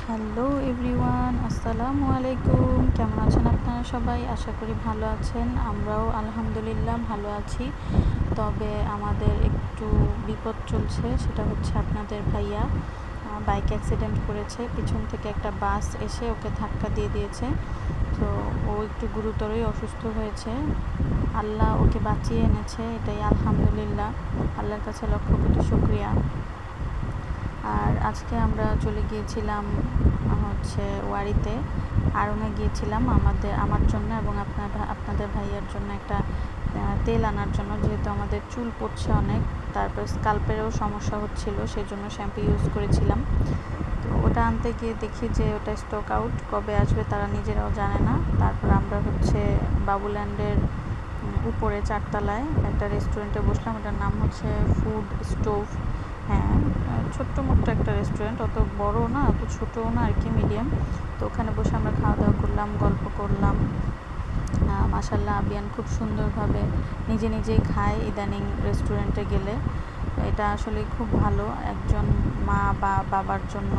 Hello everyone, আসসালামু আলাইকুম। কেমন আছেন আপনারা সবাই? আশা করি ভালো আছেন। আমরাও আলহামদুলিল্লাহ ভালো আছি। তবে আমাদের একটু বিপদ চলছে, সেটা হচ্ছে আপনাদের ভাইয়া বাইক অ্যাক্সিডেন্ট করেছে। পিছন থেকে একটা বাস এসে ওকে ধাক্কা দিয়ে দিয়েছে। তো ও একটু গুরুতরই অসুস্থ হয়েছে। আল্লাহ ওকে বাঁচিয়ে এনেছে, এটাই আলহামদুলিল্লাহ, আল্লাহর কাছে লক্ষ কোটি শুকরিয়া। আর আজকে আমরা চলে গিয়েছিলাম হচ্ছে ওয়ারিতে, আড়ংয়ে গিয়েছিলাম আমার জন্য এবং আপনাদের ভাইয়ার জন্য একটা তেল আনার জন্য, যেহেতু আমাদের চুল পড়ছে অনেক, তারপর স্কাল্পেরও সমস্যা হচ্ছিল, সেই জন্য শ্যাম্পু ইউজ করেছিলাম। তো ওটা আনতে গিয়ে দেখি যে ওটা স্টক আউট, কবে আসবে তারা নিজেরাও জানে না। তারপর আমরা হচ্ছে বাবুল্যান্ডের উপরে 4 তলায় একটা রেস্টুরেন্টে বসলাম, ওটার নাম হচ্ছে ফুড স্টোভ। হ্যাঁ, ছোট্ট মোট্ট একটা রেস্টুরেন্ট, অত বড় না অত ছোটও না আর কি, মিডিয়াম। তো ওখানে বসে আমরা খাওয়া দাওয়া করলাম, গল্প করলাম। মাশাআল্লাহ আবিয়ান খুব সুন্দরভাবে নিজে নিজেই খায় ইদানিং রেস্টুরেন্টে গেলে। এটা আসলে খুব ভালো একজন মা বা বাবার জন্য,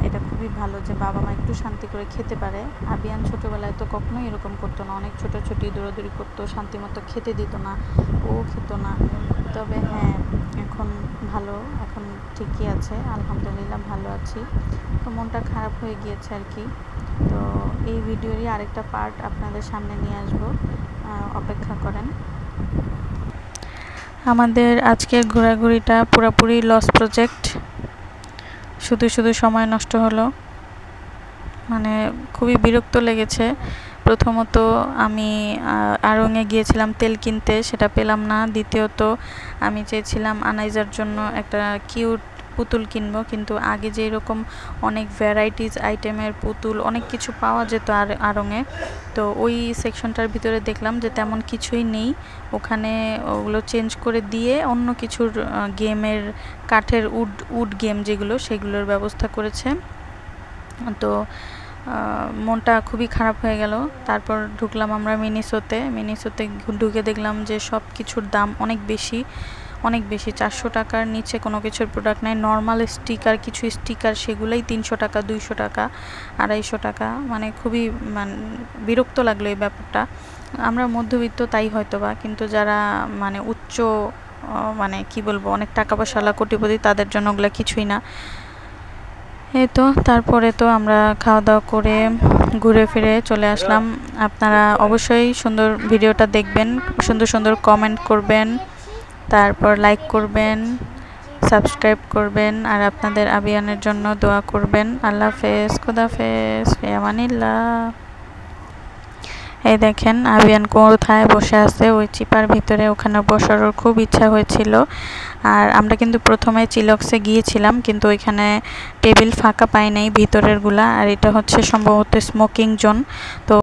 এটা খুবই ভালো যে বাবা মা একটু শান্তি করে খেতে পারে। আবিয়ান ছোটোবেলায় তো কখনোই এরকম করতো না, অনেক ছোটাছুটি দৌড়াদৌড়ি করতো, শান্তি মতো খেতে দিত না, ও খেত না। তবে হ্যাঁ, এখন ভালো, এখন ঠিকই আছে, আলহামদুলিল্লাহ ভালো আছি। তো মনটা খারাপ হয়ে গিয়েছে আর কি। তো এই ভিডিওরই আরেকটা পার্ট আপনাদের সামনে নিয়ে আসবো, অপেক্ষা করেন। আমাদের আজকের ঘোরাঘুরিটা পুরোপুরি লস প্রজেক্ট, শুধু শুধু সময় নষ্ট হলো, মানে খুবই বিরক্ত লেগেছে। প্রথমত আমি আড়ংয়ে গিয়েছিলাম তেল কিনতে, সেটা পেলাম না। দ্বিতীয়ত আমি চেয়েছিলাম আনাইজার জন্য একটা কিউট পুতুল কিনবো, কিন্তু আগে যে এরকম অনেক ভ্যারাইটিস আইটেমের পুতুল অনেক কিছু পাওয়া যেত আড়ংয়ে, তো ওই সেকশনটার ভিতরে দেখলাম যে তেমন কিছুই নেই। ওখানে ওগুলো চেঞ্জ করে দিয়ে অন্য কিছুর গেমের কাঠের উড গেম যেগুলো, সেগুলোর ব্যবস্থা করেছে। তো মনটা খুবই খারাপ হয়ে গেল। তারপর ঢুকলাম আমরা মিনিসোতে ঢুকে দেখলাম যে সব কিছুর দাম অনেক বেশি, 400 টাকার নিচে কোনো কিছুর প্রোডাক্ট নেই। নর্মাল স্টিকার, কিছু স্টিকার সেগুলোই 300 টাকা, 200 টাকা, 250 টাকা, মানে খুবই বিরক্ত লাগলো এই ব্যাপারটা। আমরা মধ্যবিত্ত তাই হয়তোবা, কিন্তু যারা মানে উচ্চ মানে কি বলবো, অনেক টাকা পয়সাওয়ালা কোটিপতি, তাদের জন্য ওগুলো কিছুই না। এই তো তারপরে তো আমরা খাওয়া দাওয়া করে ঘুরে ফিরে চলে আসলাম। আপনারা অবশ্যই সুন্দর ভিডিওটা দেখবেন, সুন্দর সুন্দর কমেন্ট করবেন, তারপর লাইক করবেন, সাবস্ক্রাইব করবেন, আর আপনাদের আবিয়ানের জন্য দোয়া করবেন। আল্লাহ হাফেজ, খোদাফেজ, ফি আমানিল্লাহ। এই দেখেন আবিয়ান কোথায় বসে আছে, ওই চিপার ভিতরে, ওখানে বসার ওর খুব ইচ্ছা হয়েছিল। আর আমরা কিন্তু প্রথমে চিলক্সে গিয়েছিলাম, কিন্তু ওইখানে টেবিল ফাঁকা পাই নাই ভিতরের গুলা, আর এটা হচ্ছে সম্ভবত স্মোকিং জোন। তো